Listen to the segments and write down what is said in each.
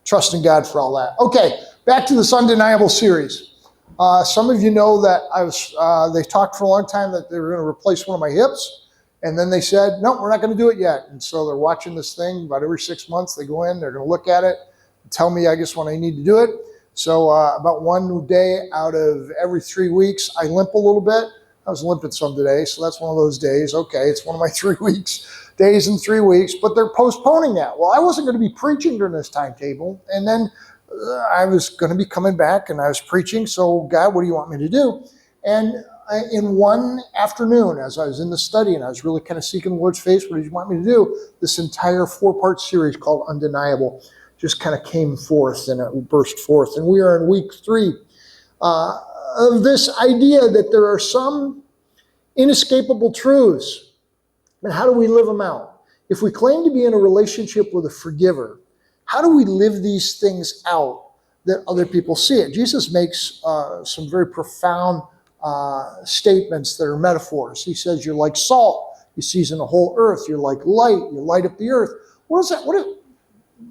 trusting God for all that. Okay, back to this Undeniable series. Some of you know that they talked for a long time that they were going to replace one of my hips. And then they said, no, we're not going to do it yet. And so they're watching this thing about every 6 months. They go in, they're going to look at it, tell me, I guess, when I need to do it. So about one day out of every 3 weeks, I limp a little bit. I was limping some today, so that's one of those days. Okay, it's one of my 3 weeks, days in 3 weeks, but they're postponing that. Well, I wasn't going to be preaching during this timetable. And then I was going to be coming back and I was preaching. So God, what do you want me to do? And in one afternoon, as I was in the study and I was really kind of seeking the Lord's face, what did you want me to do? This entire 4-part series called Undeniable just kind of came forth and it burst forth. And we are in week 3 of this idea that there are some inescapable truths. And how do we live them out? If we claim to be in a relationship with a forgiver, how do we live these things out that other people see it? Jesus makes some very profound statements that are metaphors. He says you're like salt. You season the whole earth. You're like light. You light up the earth. What is that?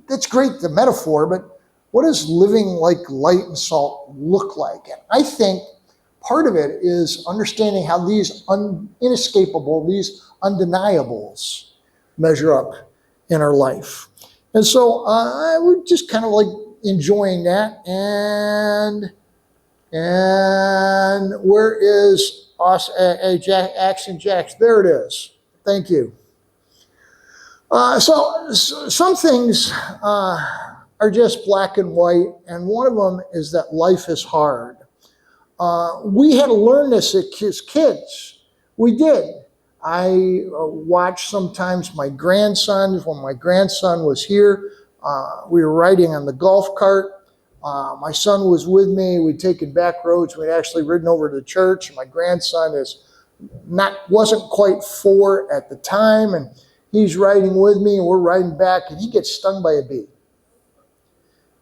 That's great, the metaphor, but what does living like light and salt look like? And I think part of it is understanding how these inescapable, these undeniables measure up in our life. And so we're just kind of like enjoying that. And where is Action Jacks? There it is. Thank you. So some things are just black and white, and one of them is that life is hard. We had to learn this as kids. We did. I watched sometimes my grandsons. When my grandson was here, we were riding on the golf cart. My son was with me. We'd taken back roads. We'd actually ridden over to the church. My grandson wasn't quite 4 at the time, and he's riding with me, and we're riding back, and he gets stung by a bee.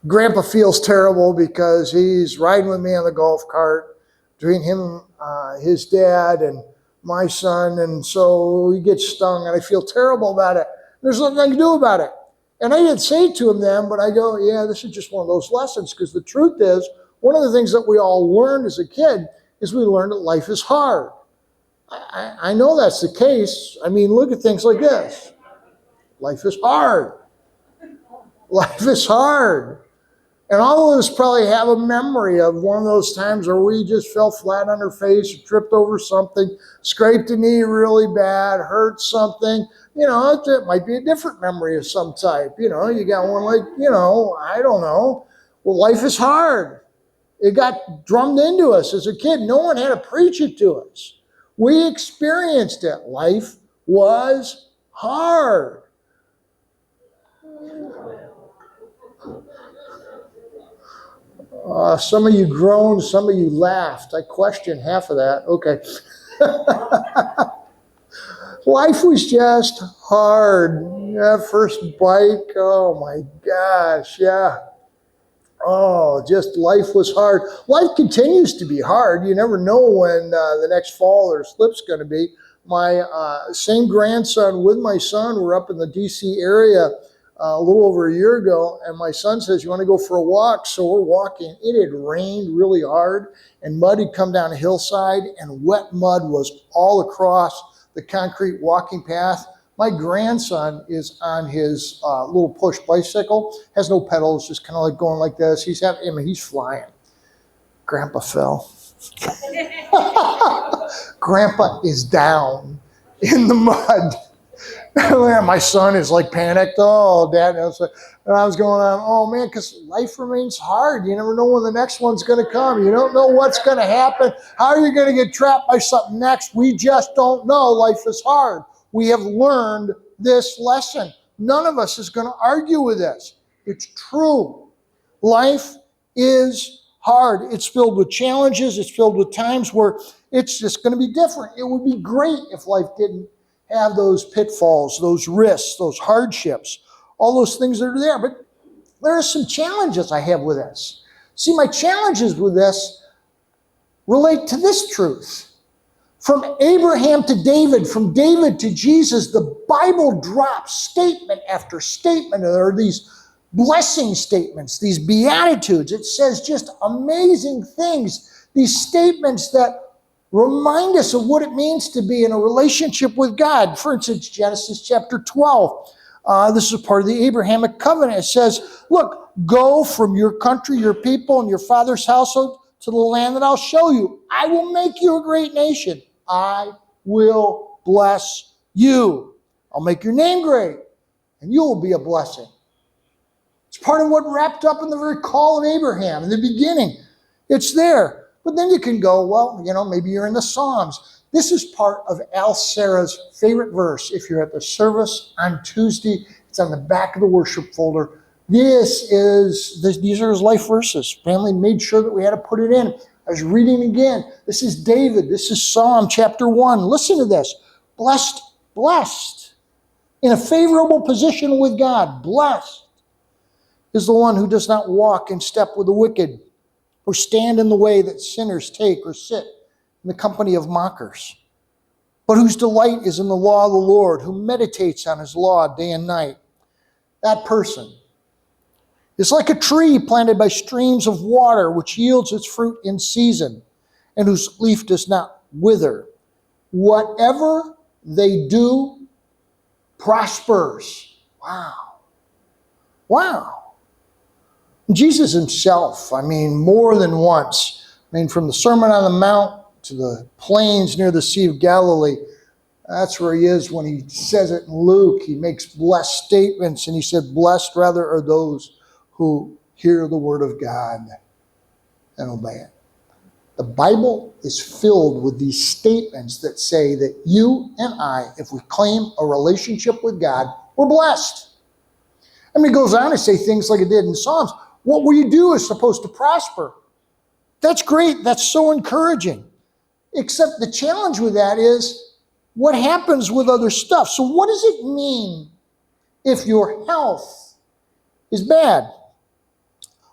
Grandpa feels terrible because he's riding with me on the golf cart between him, his dad, and my son, and so he gets stung, and I feel terrible about it. There's nothing I can do about it. And I didn't say it to him then, but I go, yeah, this is just one of those lessons, because the truth is, one of the things that we all learned as a kid is we learned that life is hard. I know that's the case. I mean, look at things like this. Life is hard. Life is hard. And all of us probably have a memory of one of those times where we just fell flat on our face, tripped over something, scraped a knee really bad, hurt something. You know, it might be a different memory of some type. You know, you got one like, I don't know. Well, life is hard. It got drummed into us as a kid. No one had to preach it to us. We experienced it. Life was hard. Some of you groaned, some of you laughed. I questioned half of that. Okay. Life was just hard. That first bike, oh my gosh, yeah. Oh, just life was hard. Life continues to be hard. You never know when the next fall or slip's going to be. My same grandson with my son were up in the D.C. area a little over a year ago, and my son says, you want to go for a walk? So we're walking. It had rained really hard, and mud had come down a hillside, and wet mud was all across the concrete walking path. My grandson is on his little push bicycle, has no pedals, just kind of like going like this. He's flying. Grandpa fell. Grandpa is down in the mud. My son is like panicked. Oh, Dad. And I was going on, oh man, because life remains hard. You never know when the next one's going to come. You don't know what's going to happen. How are you going to get trapped by something next? We just don't know. Life is hard. We have learned this lesson. None of us is going to argue with this. It's true. Life is hard. It's filled with challenges. It's filled with times where it's just going to be different. It would be great if life didn't have those pitfalls, those risks, those hardships, all those things that are there. But there are some challenges I have with this. See, my challenges with this relate to this truth. From Abraham to David, from David to Jesus, the Bible drops statement after statement. There are these blessing statements, these beatitudes. It says just amazing things, these statements that remind us of what it means to be in a relationship with God. For instance, Genesis chapter 12. This is part of the Abrahamic covenant. It says, look, go from your country, your people, and your father's household to the land that I'll show you. I will make you a great nation. I will bless you. I'll make your name great, and you will be a blessing. It's part of what wrapped up in the very call of Abraham in the beginning. It's there. But then you can go, well, maybe you're in the Psalms. This is part of Al Serra's favorite verse. If you're at the service on Tuesday, it's on the back of the worship folder. These are his life verses. Family made sure that we had to put it in. I was reading again. This is David. This is Psalm chapter 1. Listen to this. Blessed, in a favorable position with God. Blessed is the one who does not walk in step with the wicked, or stand in the way that sinners take, or sit in the company of mockers, but whose delight is in the law of the Lord, who meditates on his law day and night. That person is like a tree planted by streams of water, which yields its fruit in season, and whose leaf does not wither. Whatever they do prospers. Wow. Jesus himself, more than once, from the Sermon on the Mount to the plains near the Sea of Galilee, that's where he is when he says it in Luke. He makes blessed statements, and he said, blessed rather are those who hear the word of God and obey it. The Bible is filled with these statements that say that you and I, if we claim a relationship with God, we're blessed. It goes on to say things like it did in Psalms. What will you do is supposed to prosper. That's great. That's so encouraging. Except the challenge with that is what happens with other stuff. So what does it mean if your health is bad?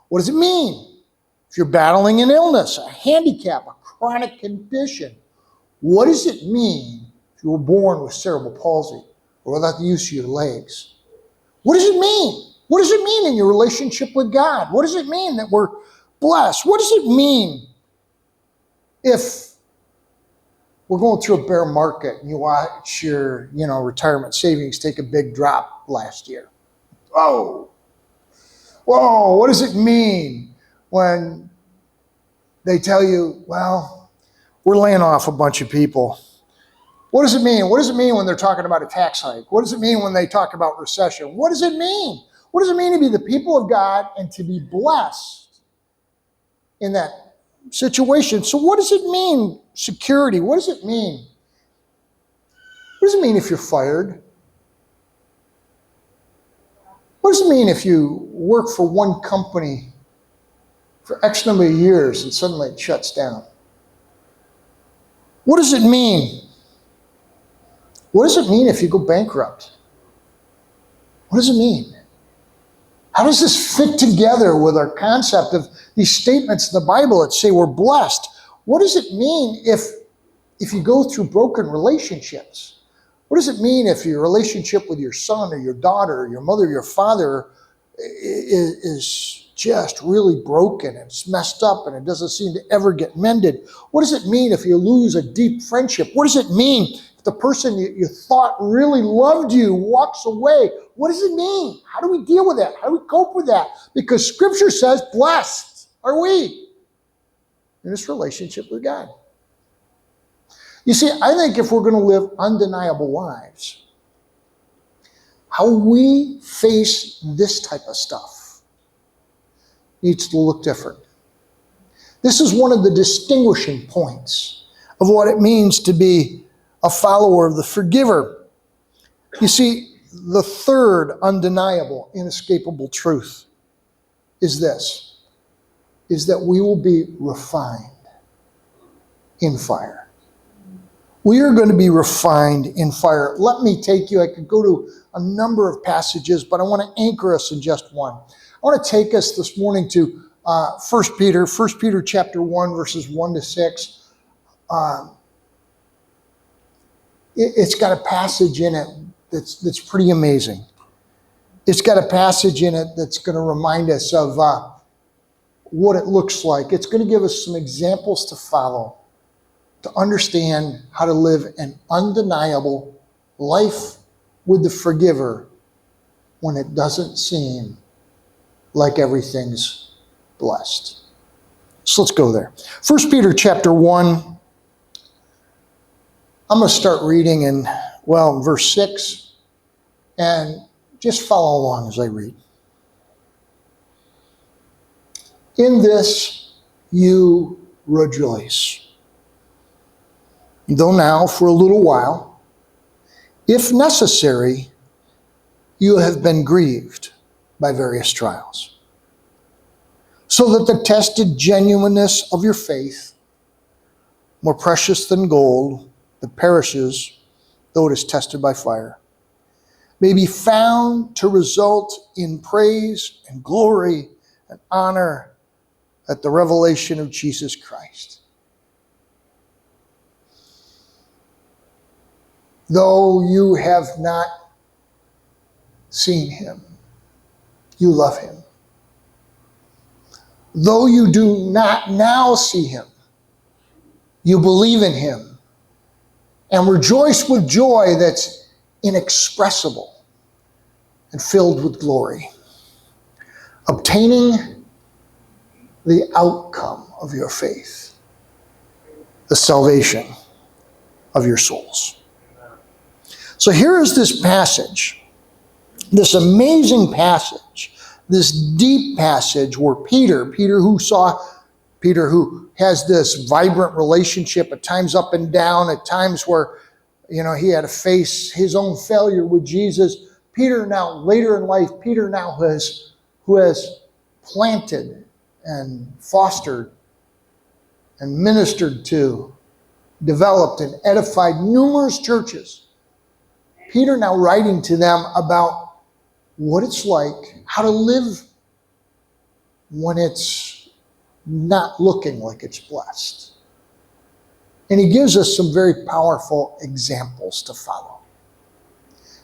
What does it mean if you're battling an illness, a handicap, a chronic condition? What does it mean if you were born with cerebral palsy or without the use of your legs? What does it mean? What does it mean in your relationship with God? What does it mean that we're blessed? What does it mean if we're going through a bear market and you watch your, retirement savings take a big drop last year? Whoa, what does it mean when they tell you, well, we're laying off a bunch of people? What does it mean? What does it mean when they're talking about a tax hike? What does it mean when they talk about recession? What does it mean? What does it mean to be the people of God and to be blessed in that situation? So what does it mean, security? What does it mean? What does it mean if you're fired? What does it mean if you work for one company for X number of years and suddenly it shuts down? What does it mean? What does it mean if you go bankrupt? What does it mean? How does this fit together with our concept of these statements in the Bible that say we're blessed? What does it mean if you go through broken relationships? What does it mean if your relationship with your son or your daughter or your mother or your father is just really broken and it's messed up and it doesn't seem to ever get mended? What does it mean if you lose a deep friendship? What does it mean if the person you thought really loved you walks away? What does it mean? How do we deal with that? How do we cope with that? Because Scripture says, blessed are we in this relationship with God. You see, I think if we're going to live undeniable lives, how we face this type of stuff needs to look different. This is one of the distinguishing points of what it means to be a follower of the forgiver. You see, the third undeniable, inescapable truth is this, is that we will be refined in fire. We are going to be refined in fire. Let me take you, I could go to a number of passages, but I want to anchor us in just one. I want to take us this morning to 1 Peter chapter 1, verses 1 to 6. It's got a passage in it that's pretty amazing. It's got a passage in it that's going to remind us of what it looks like. It's going to give us some examples to follow, to understand how to live an undeniable life with the forgiver when it doesn't seem like everything's blessed. So let's go there. 1 Peter chapter 1. I'm going to start reading in verse 6, and just follow along as I read. In this you rejoice, though now for a little while, if necessary, you have been grieved by various trials, so that the tested genuineness of your faith, more precious than gold that perishes, though it is tested by fire, may be found to result in praise and glory and honor at the revelation of Jesus Christ. Though you have not seen him, you love him. Though you do not now see him, you believe in him and rejoice with joy that's inexpressible and filled with glory, obtaining the outcome of your faith, the salvation of your souls. So here is this passage, this amazing passage, this deep passage where Peter who has this vibrant relationship, at times up and down, at times where, he had to face his own failure with Jesus. Peter now, later in life, who has planted and fostered and ministered to, developed and edified numerous churches. Peter now writing to them about what it's like, how to live when it's not looking like it's blessed. And he gives us some very powerful examples to follow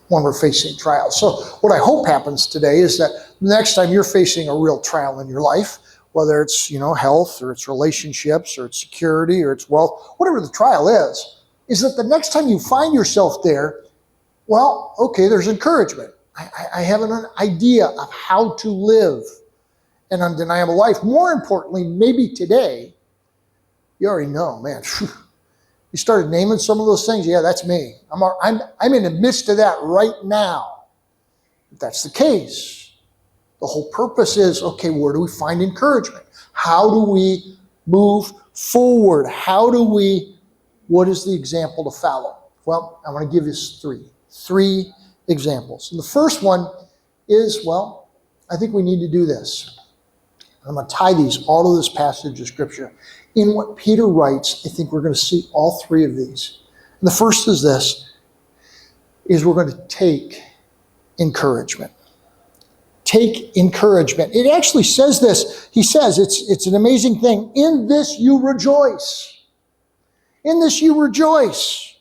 when we're facing trials. So what I hope happens today is that the next time you're facing a real trial in your life, whether it's, health or it's relationships or it's security or it's wealth, whatever the trial is that the next time you find yourself there, there's encouragement. I have an idea of how to live an undeniable life. More importantly, maybe today, you already know, man, you started naming some of those things. Yeah, that's me. I'm in the midst of that right now. If that's the case, the whole purpose is, where do we find encouragement? How do we move forward? What is the example to follow? Well, I want to give you three examples. And the first one is, I think we need to do this. I'm going to tie these all to this passage of Scripture. In what Peter writes, I think we're going to see all three of these. And the first is this, we're going to take encouragement. Take encouragement. It actually says this. He says, it's an amazing thing. In this you rejoice. In this you rejoice.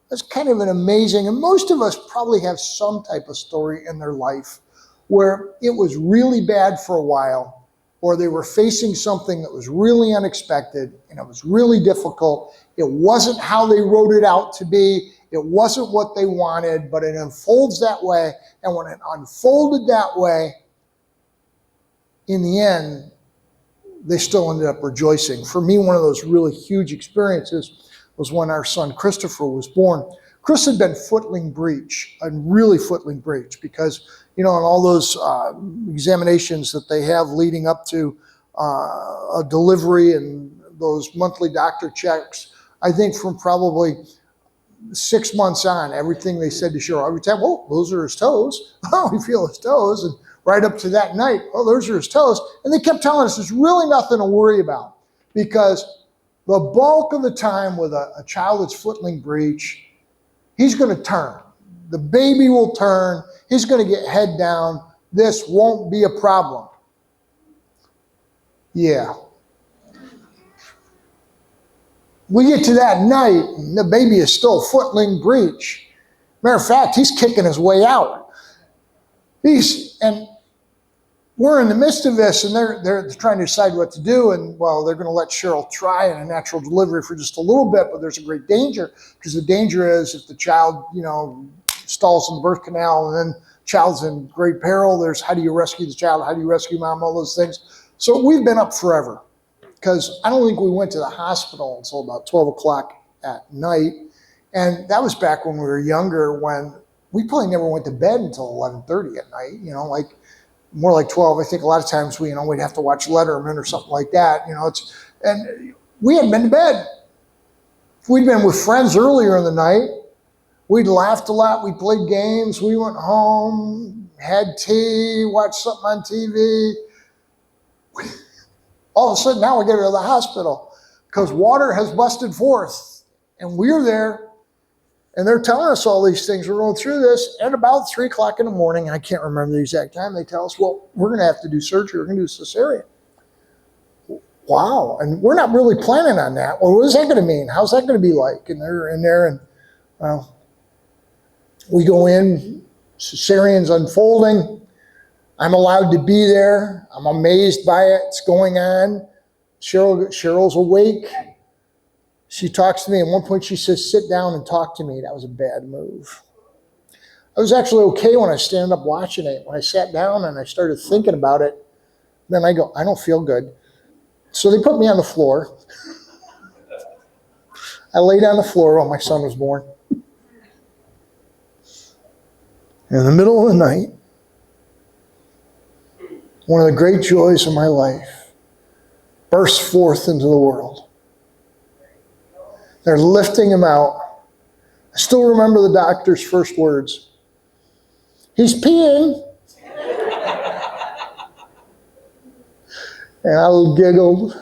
That's kind of an amazing, and most of us probably have some type of story in their life where it was really bad for a while, or they were facing something that was really unexpected, and it was really difficult. It wasn't how they wrote it out to be. It wasn't what they wanted, but it unfolds that way. And when it unfolded that way, in the end, they still ended up rejoicing. For me, one of those really huge experiences was when our son Christopher was born. Chris had been footling breech, a really footling breech, because, in all those examinations that they have leading up to a delivery and those monthly doctor checks, I think from probably 6 months on, everything they said to Cheryl, every time, those are his toes. Oh, we feel his toes. And right up to that night, those are his toes. And they kept telling us there's really nothing to worry about, because the bulk of the time with a child that's footling breech, he's going to turn. The baby will turn. He's going to get head down. This won't be a problem. Yeah. We get to that night, and the baby is still footling breech. Matter of fact, he's kicking his way out. And we're in the midst of this, and they're trying to decide what to do. And well, they're going to let Cheryl try in a natural delivery for just a little bit, but there's a great danger, because the danger is if the child, stalls in the birth canal and then child's in great peril, there's how do you rescue the child? How do you rescue mom? All those things. So we've been up forever, because I don't think we went to the hospital until about 12 o'clock at night. And that was back when we were younger, when we probably never went to bed until 11:30 at night, like more like 12. I think a lot of times we'd have to watch Letterman or something like that. And we hadn't been to bed. If we'd been with friends earlier in the night, we'd laughed a lot. We played games. We went home, had tea, watched something on TV. All of a sudden, now we get to the hospital because water has busted forth. And we're there, and they're telling us all these things. We're going through this, and about 3 o'clock in the morning, I can't remember the exact time, they tell us, well, we're going to have to do surgery. We're going to do cesarean. Wow. And we're not really planning on that. Well, what is that going to mean? How's that going to be like? And they're in there, and we go in, cesarean's unfolding. I'm allowed to be there. I'm amazed by it. It's going on. Cheryl's awake. She talks to me. At one point, she says, sit down and talk to me. That was a bad move. I was actually okay when I stand up watching it. When I sat down and I started thinking about it, then I go, I don't feel good. So they put me on the floor. I laid on the floor while my son was born. In the middle of the night, one of the great joys of my life burst forth into the world. They're lifting him out. I still remember the doctor's first words. He's peeing. And I giggled.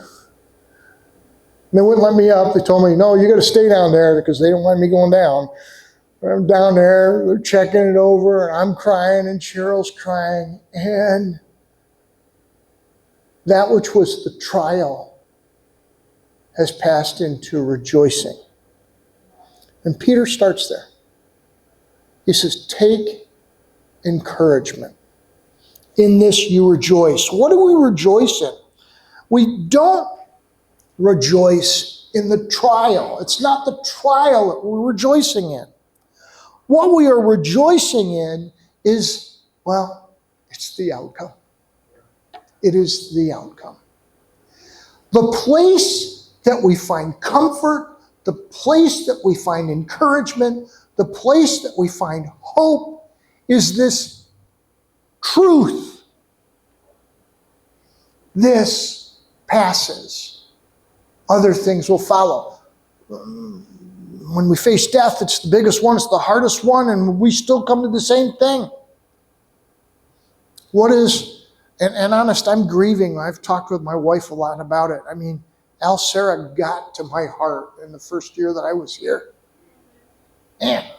They wouldn't let me up. They told me, no, you got to stay down there, because they don't want me going down. I'm down there, they're checking it over, and I'm crying, and Cheryl's crying. And that which was the trial has passed into rejoicing. And Peter starts there. He says, take encouragement. In this you rejoice. What do we rejoice in? We don't rejoice in the trial. It's not the trial that we're rejoicing in. What we are rejoicing in is, it's the outcome. It is the outcome. The place that we find comfort, the place that we find encouragement, the place that we find hope is this truth. This passes. Other things will follow. When we face death, it's the biggest one, it's the hardest one, and we still come to the same thing. And honest, I'm grieving. I've talked with my wife a lot about it. I mean, Al Sarah got to my heart in the first year that I was here. Man.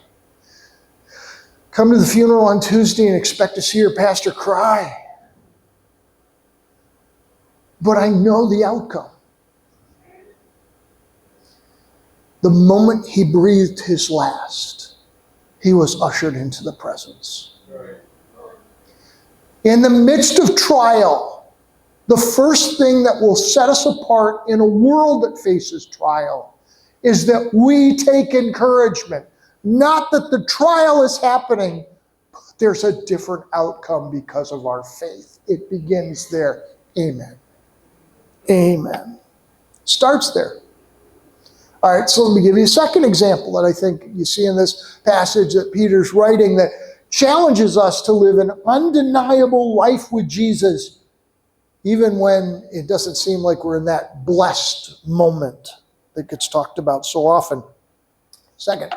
Come to the funeral on Tuesday and expect to see your pastor cry. But I know the outcome. The moment he breathed his last, he was ushered into the presence. In the midst of trial, the first thing that will set us apart in a world that faces trial is that we take encouragement. Not that the trial is happening, but there's a different outcome because of our faith. It begins there. Amen. Amen. Starts there. All right, so let me give you a second example that I think you see in this passage that Peter's writing that challenges us to live an undeniable life with Jesus, even when it doesn't seem like we're in that blessed moment that gets talked about so often. Second,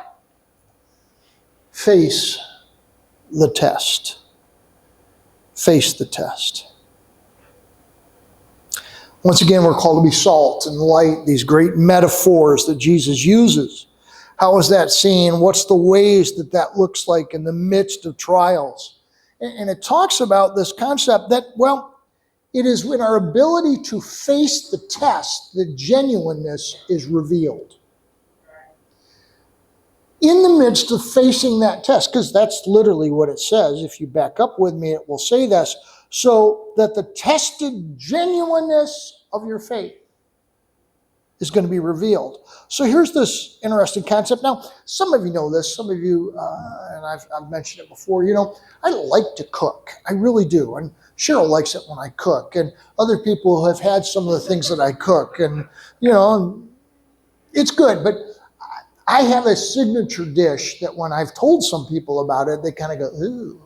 face the test. Face the test. Once again, we're called to be salt and light, these great metaphors that Jesus uses. How is that seen? What's the ways that that looks like in the midst of trials? And it talks about this concept that, it is in our ability to face the test that genuineness is revealed. in the midst of facing that test, because that's literally what it says. If you back up with me, it will say this, so that the tested genuineness of your faith is going to be revealed. So here's this interesting concept. Now, some of you know this, some of you, and I've mentioned it before, I like to cook. I really do. And Cheryl likes it when I cook. And other people have had some of the things that I cook. And, it's good. But I have a signature dish that when I've told some people about it, they kind of go, ooh,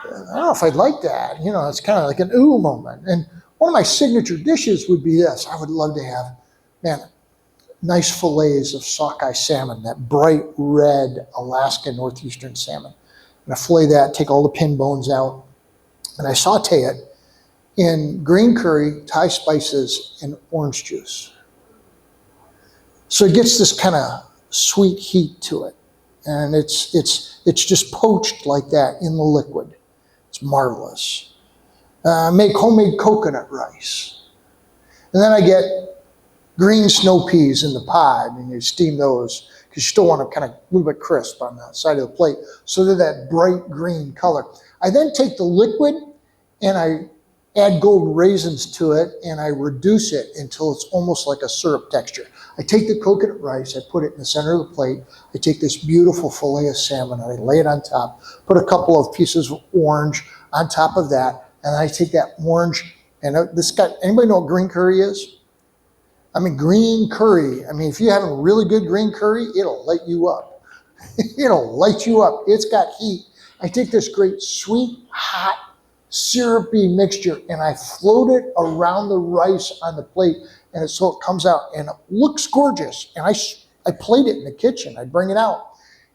I don't know if I'd like that. It's kind of like an ooh moment. And one of my signature dishes would be this. I would love to have, nice fillets of sockeye salmon, that bright red Alaska northeastern salmon. And I fillet that, take all the pin bones out, and I saute it in green curry, Thai spices, and orange juice. So it gets this kind of sweet heat to it. And it's just poached like that in the liquid. It's marvelous. Make homemade coconut rice. And then I get green snow peas in the pod, and you steam those because you still want them kind of a little bit crisp on the side of the plate, so they're that bright green color. I then take the liquid and I add gold raisins to it, and I reduce it until it's almost like a syrup texture. I take the coconut rice, I put it in the center of the plate, I take this beautiful fillet of salmon and I lay it on top, put a couple of pieces of orange on top of that, and I take that orange, and anybody know what green curry is? Green curry. If you have a really good green curry, it'll light you up. It'll light you up. It's got heat. I take this great sweet, hot, syrupy mixture and I float it around the rice on the plate, and so it comes out and it looks gorgeous. And I plate it in the kitchen. I bring it out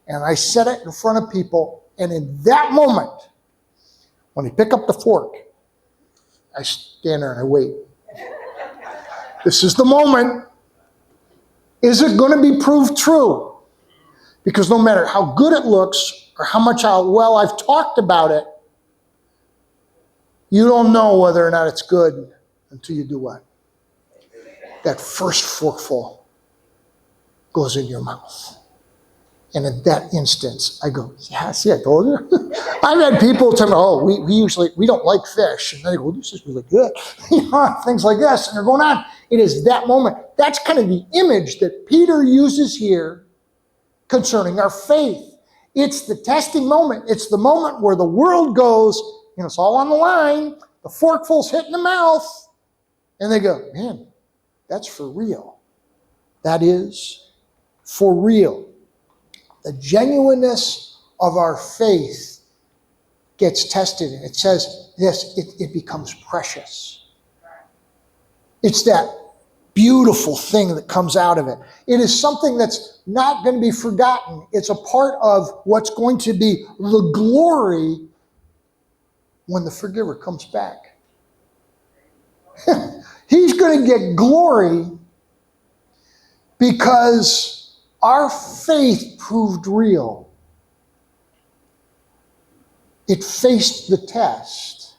and I set it in front of people. And in that moment, when they pick up the fork, I stand there and I wait. This is the moment. Is it going to be proved true? Because no matter how good it looks or how well I've talked about it, you don't know whether or not it's good until you do what? That first forkful goes in your mouth. And in that instance, I go, yeah, see, I told you. I've had people tell me, we don't like fish. And they go, this is really good. Things like this. And they're going on. It is that moment. That's kind of the image that Peter uses here concerning our faith. It's the testing moment. It's the moment where the world goes, it's all on the line. The forkful's hitting the mouth. And they go, man, that's for real. That is for real. The genuineness of our faith gets tested. And it says this, it becomes precious. It's that beautiful thing that comes out of it. It is something that's not going to be forgotten. It's a part of what's going to be the glory when the forgiver comes back. He's going to get glory because our faith proved real. It faced the test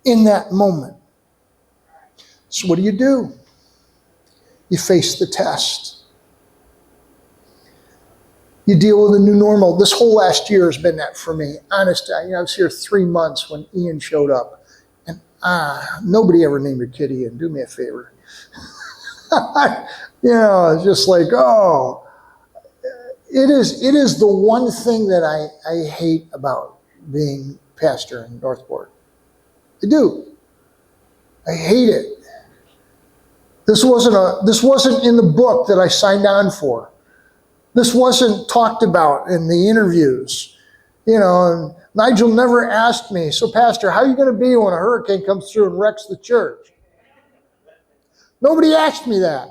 in that moment. So what do? You face the test. You deal with the new normal. This whole last year has been that for me. Honest, I was here 3 months when Ian showed up. And nobody ever named your kid Ian. Do me a favor. It's just like, it is the one thing that I hate about being pastor in Northport. I do. I hate it. This wasn't in the book that I signed on for. This wasn't talked about in the interviews. And Nigel never asked me, so Pastor, how are you going to be when a hurricane comes through and wrecks the church? Nobody asked me that.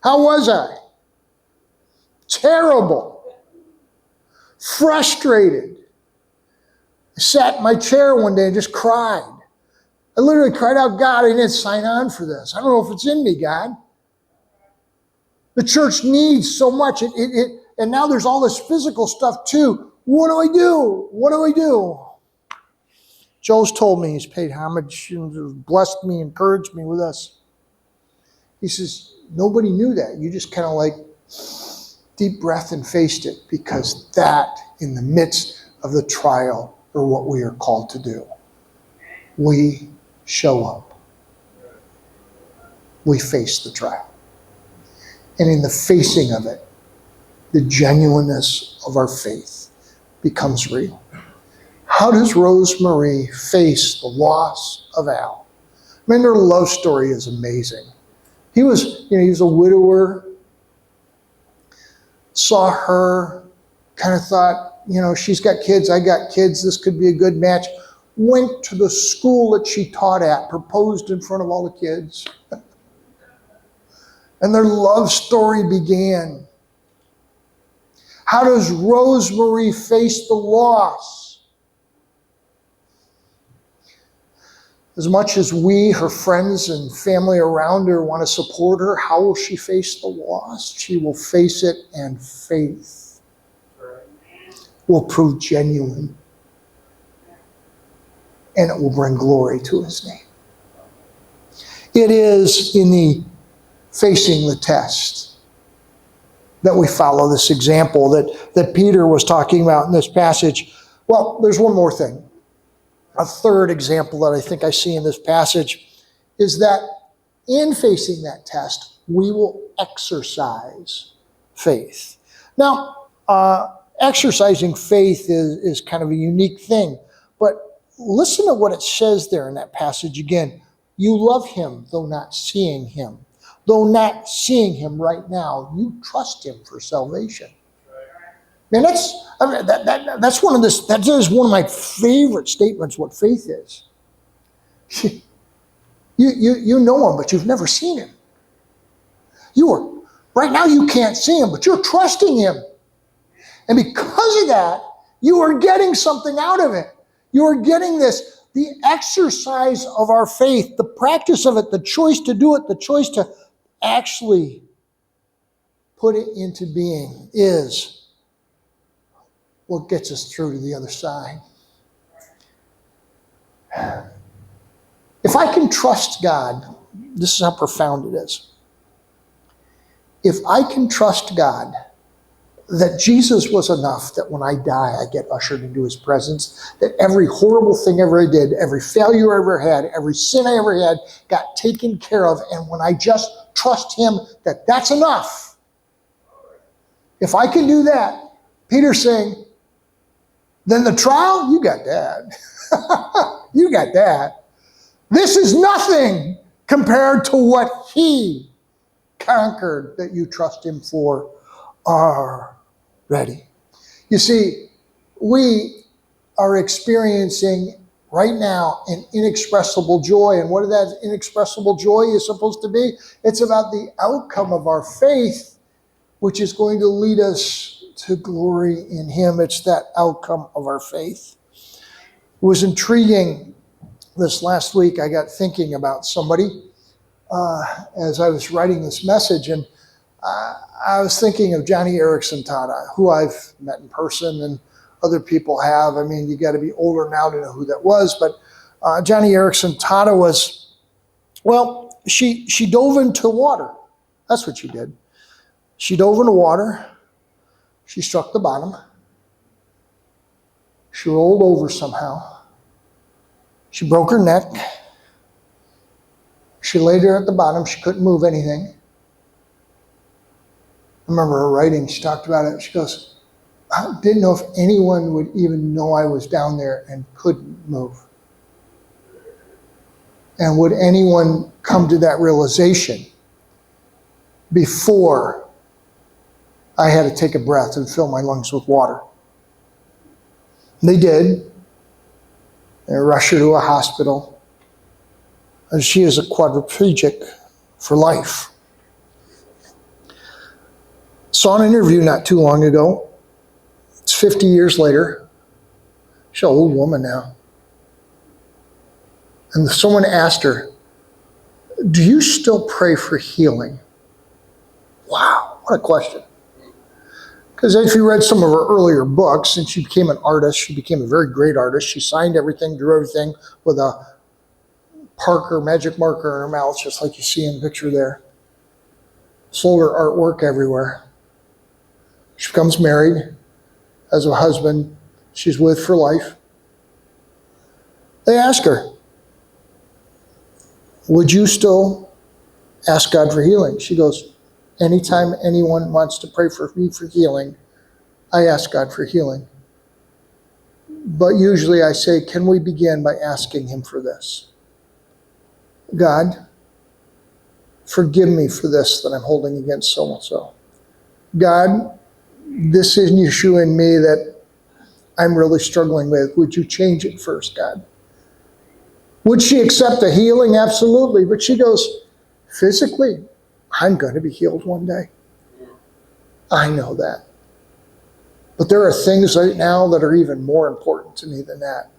How was I? Terrible. Frustrated. I sat in my chair one day and just cried. I literally cried out, God, I didn't sign on for this. I don't know if it's in me, God. The church needs so much. And now there's all this physical stuff too. What do I do? What do I do? Joe's told me, he's paid homage, and blessed me, encouraged me with this. He says, nobody knew that. You just kind of like Deep breath and faced it, because that, in the midst of the trial, are what we are called to do. We show up. We face the trial. And in the facing of it, the genuineness of our faith becomes real. How does Rosemarie face the loss of Al? I mean, their love story is amazing. He was a widower, saw her, kind of thought, she's got kids, I got kids, this could be a good match. Went to the school that she taught at, proposed in front of all the kids. And their love story began. How does Rosemarie face the loss? As much as we, her friends and family around her, want to support her, how will she face the loss? She will face it, and faith will prove genuine. And it will bring glory to his name. It is in the facing the test that we follow this example that Peter was talking about in this passage. Well, there's one more thing. A third example that I think I see in this passage is that in facing that test, we will exercise faith. Now, exercising faith is kind of a unique thing, but listen to what it says there in that passage again. You love him, though not seeing him. Though not seeing him right now, you trust him for salvation. Man, that is one of my favorite statements, what faith is. You know him, but you've never seen him. Right now you can't see him, but you're trusting him. And because of that, you are getting something out of it. You are getting the exercise of our faith, the practice of it, the choice to do it, the choice to actually put it into being is what gets us through to the other side. If I can trust God, this is how profound it is. If I can trust God that Jesus was enough, that when I die, I get ushered into his presence, that every horrible thing ever I did, every failure I ever had, every sin I ever had got taken care of, and when I just trust him, that's enough. If I can do that, Peter's saying, then the trial, you got that. You got that. This is nothing compared to what he conquered that you trust him for already. You see, we are experiencing right now an inexpressible joy. And what that inexpressible joy is supposed to be? It's about the outcome of our faith, which is going to lead us to glory in him. It's that outcome of our faith. It was intriguing this last week. I got thinking about somebody as I was writing this message, and I was thinking of Johnny Erickson Tada, who I've met in person and other people have. I mean, you got to be older now to know who that was, but Johnny Erickson Tada was, well, she dove into water. That's what she did. She dove into water. She struck the bottom. She rolled over somehow. She broke her neck. She laid there at the bottom. She couldn't move anything. I remember her writing. She talked about it. She goes, I didn't know if anyone would even know I was down there and couldn't move. And would anyone come to that realization before I had to take a breath and fill my lungs with water? And they did. They rushed her to a hospital. And she is a quadriplegic for life. Saw an interview not too long ago. It's 50 years later. She's an old woman now. And someone asked her, do you still pray for healing? Wow, what a question. Because if you read some of her earlier books, and she became an artist, she became a very great artist. She signed everything, drew everything with a Parker magic marker in her mouth, just like you see in the picture there. Sold her artwork everywhere. She becomes married, has a husband she's with for life. They ask her, would you still ask God for healing? She goes, anytime anyone wants to pray for me for healing, I ask God for healing. But usually I say, can we begin by asking him for this? God, forgive me for this that I'm holding against so-and-so. God, this is an issue in me that I'm really struggling with. Would you change it first, God? Would she accept the healing? Absolutely. But she goes, physically, I'm going to be healed one day. I know that. But there are things right now that are even more important to me than that.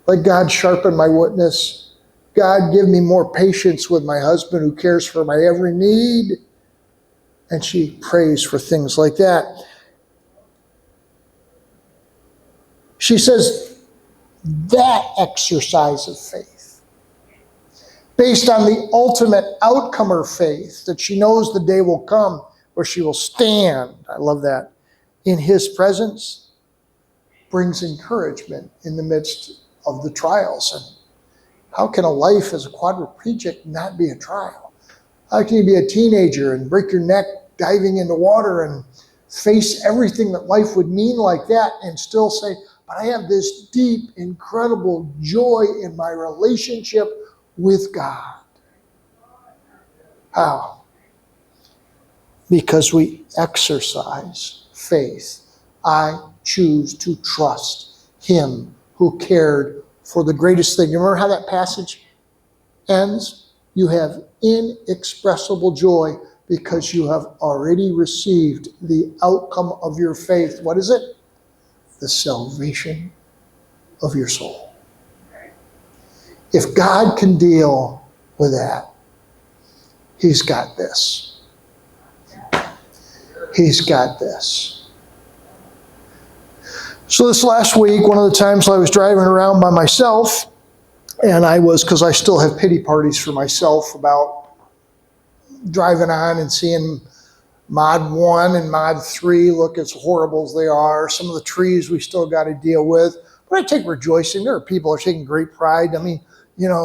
Like, God, sharpen my witness. God, give me more patience with my husband who cares for my every need. And she prays for things like that. She says that exercise of faith, based on the ultimate outcome of faith, that she knows the day will come where she will stand, I love that, in his presence, brings encouragement in the midst of the trials. And how can a life as a quadriplegic not be a trial? How can you be a teenager and break your neck diving into water and face everything that life would mean like that and still say, but I have this deep, incredible joy in my relationship with God? How? Because we exercise faith. I choose to trust him who cared for the greatest thing. You remember how that passage ends? You have inexpressible joy because you have already received the outcome of your faith. What is it? The salvation of your soul. If God can deal with that, he's got this. He's got this. So this last week, one of the times I was driving around by myself, and because I still have pity parties for myself about driving on and seeing Mod 1 and Mod 3 look as horrible as they are. Some of the trees we still got to deal with. But I take rejoicing. There are people who are taking great pride. I mean,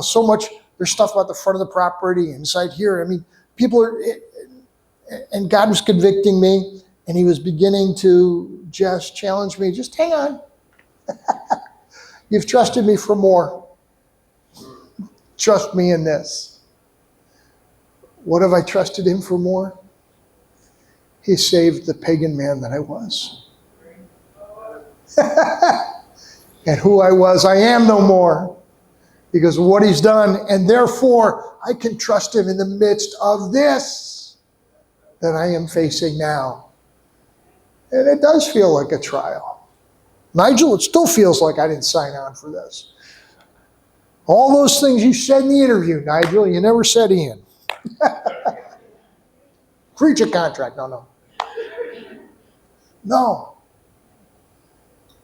so much, there's stuff about the front of the property, inside here. I mean, people are, and God was convicting me, and he was beginning to just challenge me. Just hang on. You've trusted me for more. Trust me in this. What have I trusted him for more? He saved the pagan man that I was. And who I was, I am no more because of what he's done. And therefore, I can trust him in the midst of this that I am facing now. And it does feel like a trial. Nigel, it still feels like I didn't sign on for this. All those things you said in the interview, Nigel, you never said Ian. Preach a contract. No.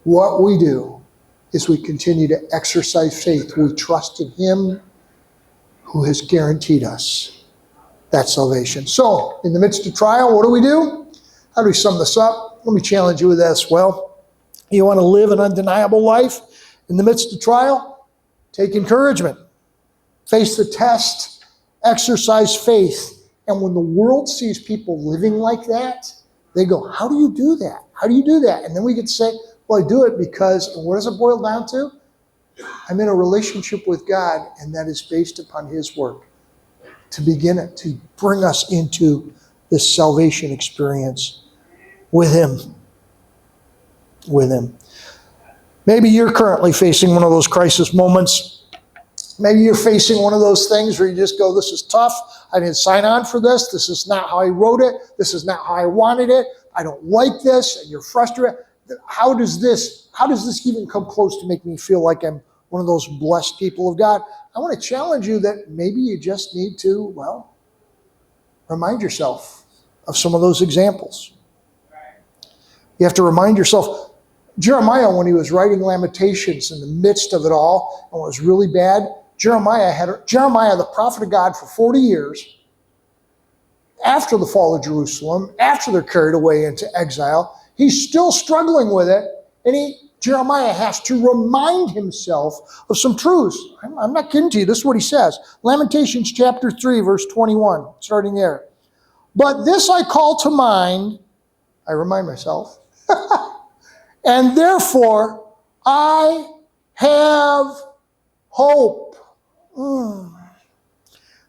What we do is we continue to exercise faith. We trust in him who has guaranteed us that salvation. So, in the midst of trial, what do? How do we sum this up? Let me challenge you with this. Well, you want to live an undeniable life in the midst of trial? Take encouragement. Face the test. Exercise faith. And when the world sees people living like that, they go, how do you do that? How do you do that? And then we get to say, well, I do it because, what does it boil down to? I'm in a relationship with God, and that is based upon his work to begin it, to bring us into this salvation experience with him. With him. Maybe you're currently facing one of those crisis moments. Maybe you're facing one of those things where you just go, this is tough. I didn't sign on for this. This is not how I wrote it. This is not how I wanted it. I don't like this. And you're frustrated. How does this even come close to make me feel like I'm one of those blessed people of God? I want to challenge you that maybe you just need to, remind yourself of some of those examples. You have to remind yourself, Jeremiah, when he was writing Lamentations in the midst of it all, and it was really bad, Jeremiah, the prophet of God, for 40 years, after the fall of Jerusalem, after they're carried away into exile. He's still struggling with it, and Jeremiah has to remind himself of some truths. I'm not kidding to you. This is what he says. Lamentations chapter 3, verse 21, starting there. But this I call to mind, I remind myself, and therefore I have hope.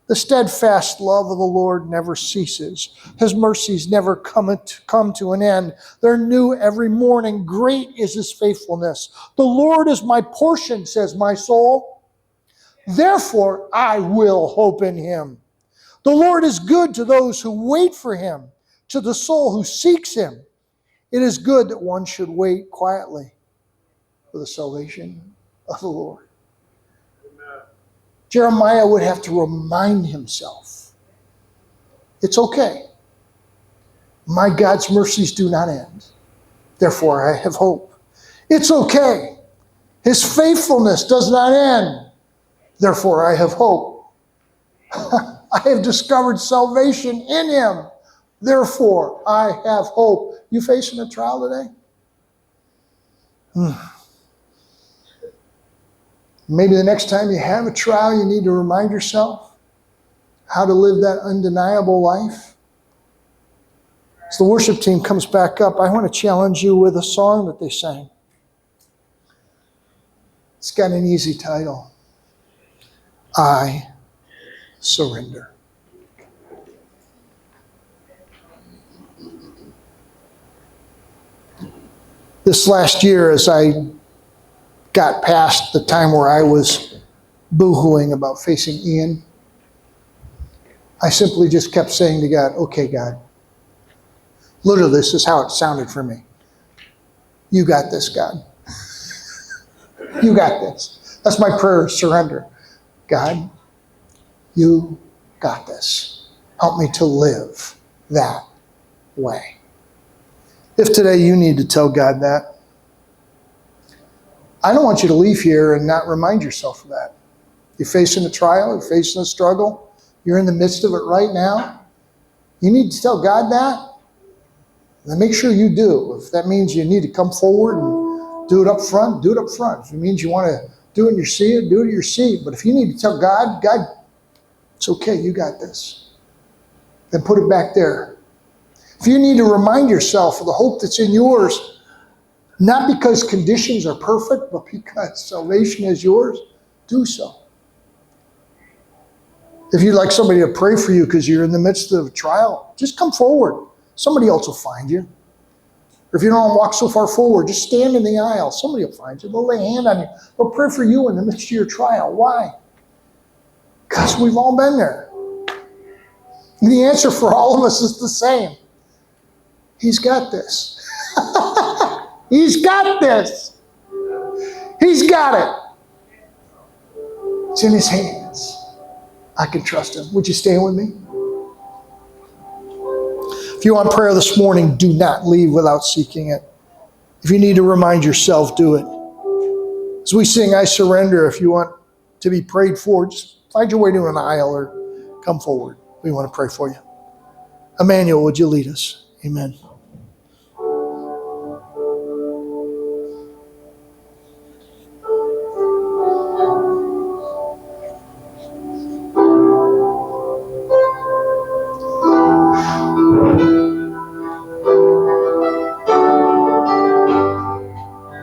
The steadfast love of the Lord never ceases. His mercies never come to an end. They're new every morning. Great is his faithfulness. The Lord is my portion, says my soul. Therefore, I will hope in him. The Lord is good to those who wait for him, to the soul who seeks him. It is good that one should wait quietly for the salvation of the Lord. Jeremiah would have to remind himself, it's okay. My God's mercies do not end. Therefore, I have hope. It's okay. His faithfulness does not end. Therefore, I have hope. I have discovered salvation in him. Therefore, I have hope. You facing a trial today? Maybe the next time you have a trial, you need to remind yourself how to live that undeniable life. As the worship team comes back up, I want to challenge you with a song that they sang. It's got an easy title. I Surrender. This last year, as I got past the time where I was boo-hooing about facing Ian, I simply just kept saying to God, okay, God. Literally, this is how it sounded for me. You got this, God. You got this. That's my prayer, surrender. God, you got this. Help me to live that way. If today you need to tell God that, I don't want you to leave here and not remind yourself of that. You're facing a trial, you're facing a struggle, you're in the midst of it right now. You need to tell God that, then make sure you do. If that means you need to come forward and do it up front, do it up front. If it means you want to do it in your seat, do it in your seat. But if you need to tell God, God, it's okay, you got this, then put it back there. If you need to remind yourself of the hope that's in yours, not because conditions are perfect, but because salvation is yours, do so. If you'd like somebody to pray for you because you're in the midst of a trial, just come forward. Somebody else will find you. Or if you don't want to walk so far forward, just stand in the aisle. Somebody will find you. They'll lay a hand on you. They'll pray for you in the midst of your trial. Why? Because we've all been there. And the answer for all of us is the same. He's got this. He's got this. He's got it. It's in his hands. I can trust him. Would you stand with me? If you want prayer this morning, do not leave without seeking it. If you need to remind yourself, do it. As we sing, I surrender, if you want to be prayed for, just find your way to an aisle or come forward. We want to pray for you. Emmanuel, would you lead us? Amen.